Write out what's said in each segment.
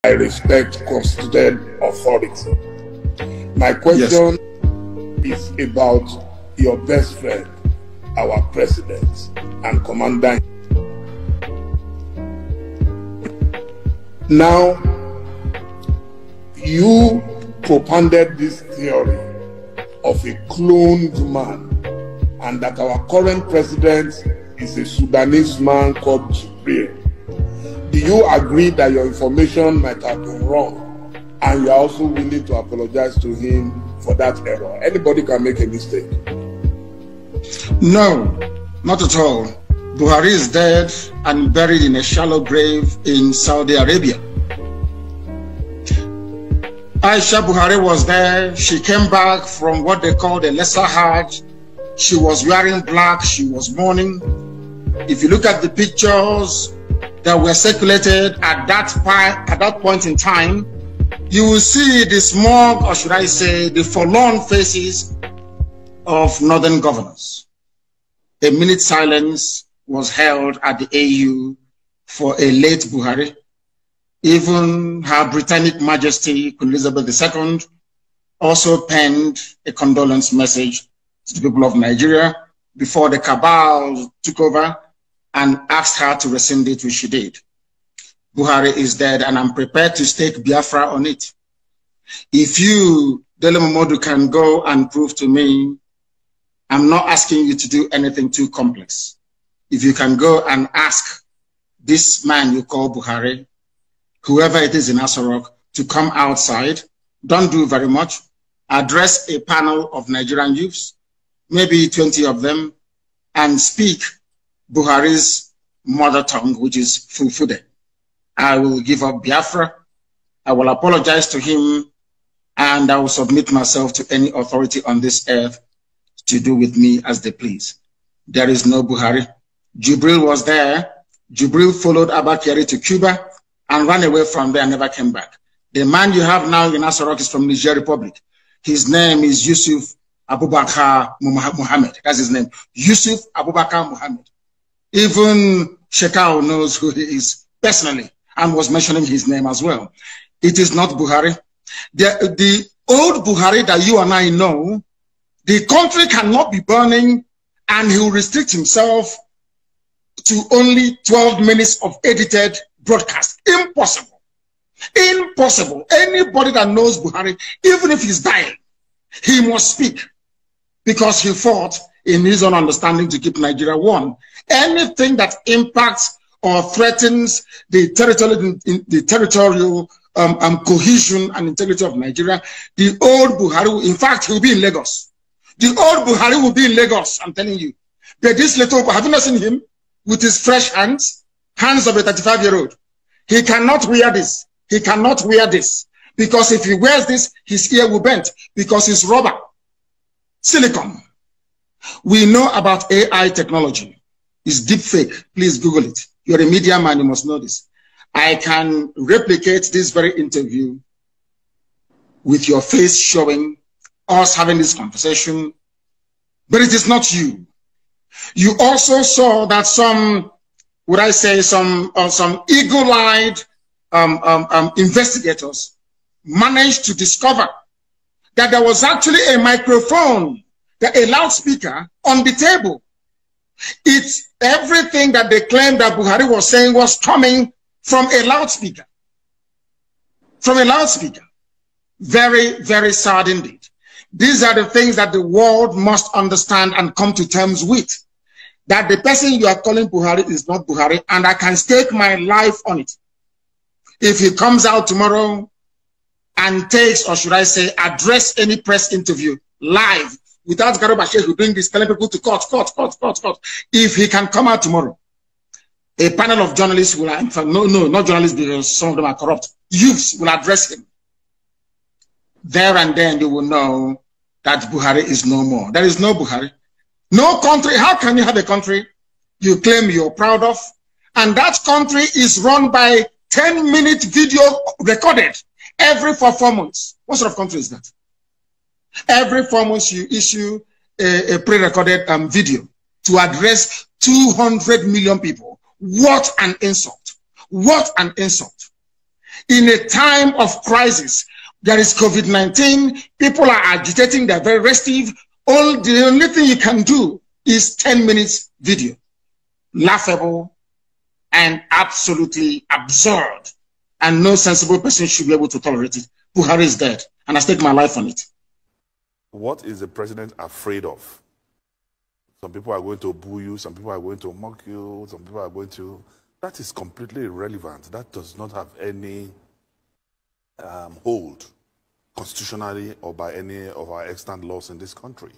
I respect constituted authority. My question is about your best friend, our president and commander. Now, you propounded this theory of a cloned man, and that our current president is a Sudanese man called Jibril. Do you agree that your information might have been wrong, and you are also willing to apologize to him for that error? Anybody can make a mistake. No, not at all. Buhari is dead and buried in a shallow grave in Saudi Arabia. Aisha Buhari was there. She came back from what they called a lesser Hajj. She was wearing black. She was mourning. If you look at the pictures that were circulated at that point in time, you will see the smug, or should I say, the forlorn faces of northern governors. A minute silence was held at the AU for a late Buhari. Even Her Britannic Majesty, Queen Elizabeth II, also penned a condolence message to the people of Nigeria before the cabal took over and asked her to rescind it, which she did. Buhari is dead, and I'm prepared to stake Biafra on it. If you, Dele Momodu, can go and prove to me, I'm not asking you to do anything too complex. If you can go and ask this man you call Buhari, whoever it is in Asarok, to come outside, don't do very much, address a panel of Nigerian youths, maybe 20 of them, and speak Buhari's mother tongue, which is Fulfude. I will give up Biafra, I will apologize to him, and I will submit myself to any authority on this earth to do with me as they please. There is no Buhari. Jibril was there. Jibril followed Abba Kyari to Cuba and ran away from there and never came back. The man you have now in Asarok is from Niger Republic. His name is Yusuf Abubakar Muhammad. That's his name. Yusuf Abubakar Muhammad. Even Shekau knows who he is personally and was mentioning his name as well. It is not Buhari. The old Buhari that you and I know, the country cannot be burning and he will restrict himself to only 12 minutes of edited broadcast. Impossible. Impossible. Anybody that knows Buhari, even if he's dying, he must speak because he fought in his own understanding to keep Nigeria one. Anything that impacts or threatens the territorial cohesion and integrity of Nigeria, the old Buhari, in fact, he'll be in Lagos. The old Buhari will be in Lagos, I'm telling you. But this little, have you not seen him with his fresh hands of a 35-year-old? He cannot wear this. He cannot wear this. Because if he wears this, his ear will bend. Because it's rubber. Silicon. We know about AI technology. It's deep fake. Please Google it. You're a media man, you must know this. I can replicate this very interview with your face showing us having this conversation, but it is not you. You also saw that some, would I say, some eagle-eyed investigators managed to discover that there was actually a microphone, a loudspeaker on the table. It's everything that they claimed that Buhari was saying was coming from a loudspeaker. From a loudspeaker. Very, very sad indeed. These are the things that the world must understand and come to terms with. That the person you are calling Buhari is not Buhari, and I can stake my life on it. If he comes out tomorrow and takes, or should I say, address any press interview live without Garba Shehu doing this, telling people to cut. If he can come out tomorrow, a panel of journalists will, in fact, no, not journalists because some of them are corrupt, youths will address him. There and then you will know that Buhari is no more. There is no Buhari. No country. How can you have a country you claim you're proud of, and that country is run by 10-minute video recorded every 4 months? What sort of country is that? Every 4 months you issue a pre-recorded video to address 200 million people. What an insult. What an insult. In a time of crisis, there is COVID-19, people are agitating, they're very restive. The only thing you can do is 10 minutes video. Laughable and absolutely absurd. And no sensible person should be able to tolerate it. Buhari is dead, and I stake my life on it. What is the president afraid of? Some people are going to boo you, some people are going to mock you, some people are going to... That is completely irrelevant. That does not have any hold constitutionally or by any of our extant laws in this country.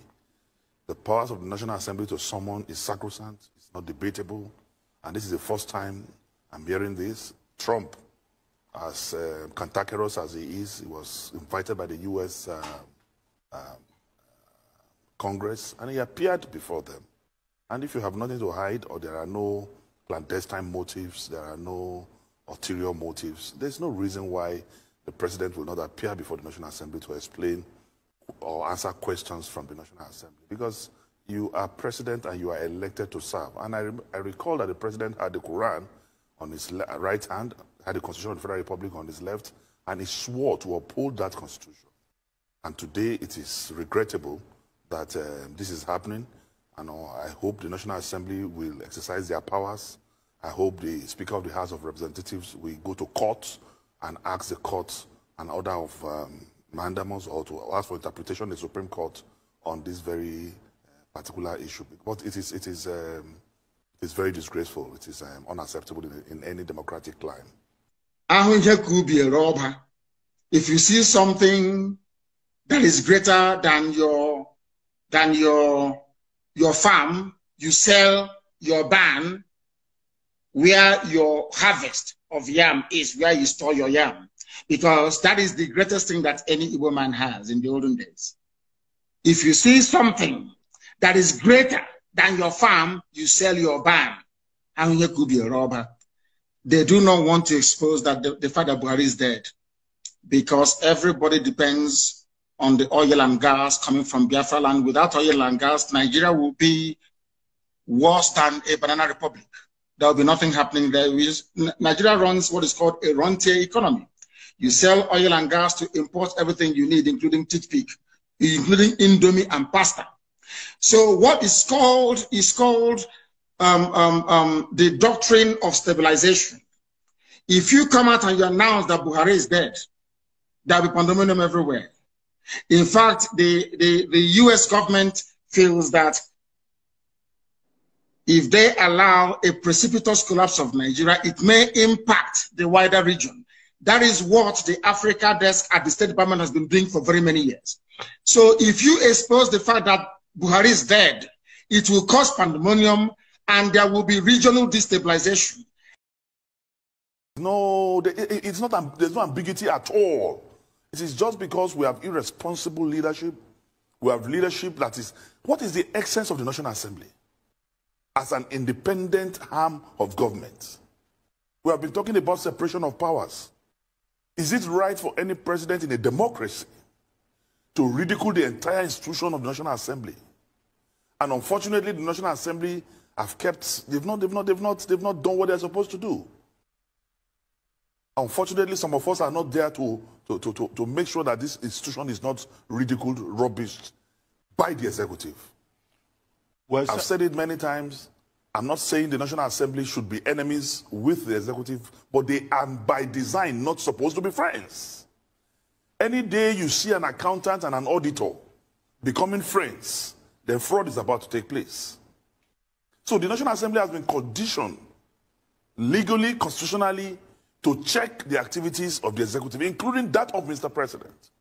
The powers of the National Assembly to summon is sacrosanct, it's not debatable, and this is the first time I'm hearing this. Trump, as cantankerous as he is, he was invited by the U.S. Congress, and he appeared before them. And if you have nothing to hide, or there are no clandestine motives, there are no ulterior motives, there's no reason why the president will not appear before the National Assembly to explain or answer questions from the National Assembly. Because you are president and you are elected to serve. And I recall that the president had the Quran on his right hand, had the Constitution of the Federal Republic on his left, and he swore to uphold that Constitution. And today it is regrettable that this is happening. And I hope the National Assembly will exercise their powers. I hope the Speaker of the House of Representatives will go to court and ask the court an order of mandamus or to ask for interpretation in the Supreme Court on this very particular issue. But it is very disgraceful. It is unacceptable in any democratic clime. If you see something that is greater than your farm, you sell your barn where your harvest of yam is, where you store your yam, because that is the greatest thing that any Igbo man has in the olden days. If you see something that is greater than your farm, you sell your barn. And you could be a robber. They do not want to expose that the fact that Buhari is dead, because everybody depends on the oil and gas coming from Biafra land. Without oil and gas, Nigeria will be worse than a banana republic. There will be nothing happening there. Nigeria runs what is called a rentier economy. You sell oil and gas to import everything you need, including toothpick, including Indomie and pasta. So what is called the doctrine of stabilization. If you come out and you announce that Buhari is dead, there will be pandemonium everywhere. In fact, the US government feels that if they allow a precipitous collapse of Nigeria, it may impact the wider region. That is what the Africa desk at the State Department has been doing for very many years. So if you expose the fact that Buhari is dead, it will cause pandemonium and there will be regional destabilization. No, there's no ambiguity at all. It is just because we have irresponsible leadership. We have leadership that is... What is the essence of the National Assembly? As an independent arm of government. We have been talking about separation of powers. Is it right for any president in a democracy to ridicule the entire institution of the National Assembly? And unfortunately, the National Assembly have kept... They've not done what they're supposed to do. Unfortunately, some of us are not there to make sure that this institution is not ridiculed, rubbished by the executive. Well, I've said it many times. I'm not saying the National Assembly should be enemies with the executive, but they are by design not supposed to be friends. Any day you see an accountant and an auditor becoming friends, then fraud is about to take place. So the National Assembly has been conditioned legally, constitutionally, to check the activities of the executive, including that of Mr. President.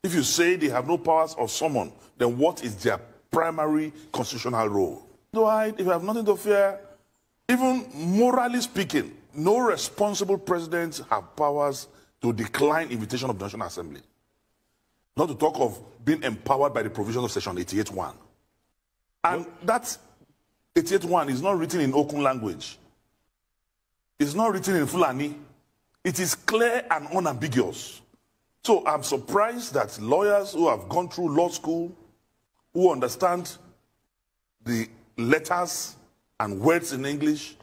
If you say they have no powers of summon, then what is their primary constitutional role? If you have nothing to fear, even morally speaking, no responsible president have powers to decline invitation of the National Assembly. Not to talk of being empowered by the provisions of Section 88.1. And that 88.1 is not written in Okun language. It's not written in Fulani. It is clear and unambiguous. So I'm surprised that lawyers who have gone through law school, who understand the letters and words in English,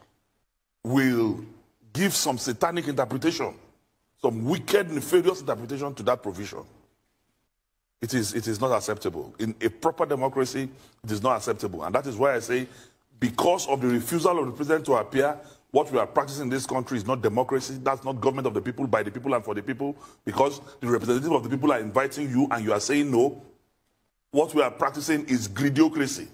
will give some satanic interpretation some wicked, nefarious interpretation to that provision. It is not acceptable. In a proper democracy, it is not acceptable. And that is why I say, because of the refusal of the president to appear, what we are practicing in this country is not democracy. That's not government of the people, by the people, and for the people. Because the representative of the people are inviting you and you are saying no. What we are practicing is greediocracy.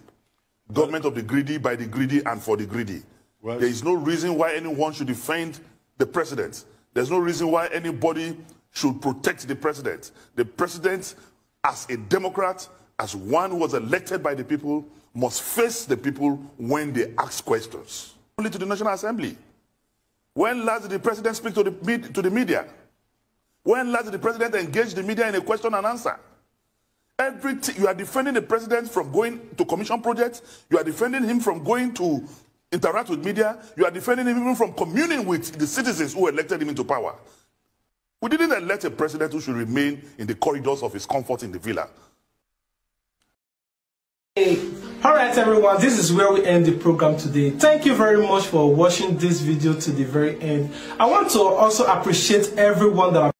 Government of the greedy, by the greedy, and for the greedy. Well, there is no reason why anyone should defend the president. There's no reason why anybody should protect the president. The president, as a Democrat, as one who was elected by the people, must face the people when they ask questions. Only to the National Assembly. When last did the president speak to the media? When last did the president engage the media in a question and answer? You are defending the president from going to commission projects. You are defending him from going to interact with media. You are defending him even from communing with the citizens who elected him into power. We didn't elect a president who should remain in the corridors of his comfort in the villa. All right, everyone, this is where we end the program today. Thank you very much for watching this video to the very end. I want to also appreciate everyone that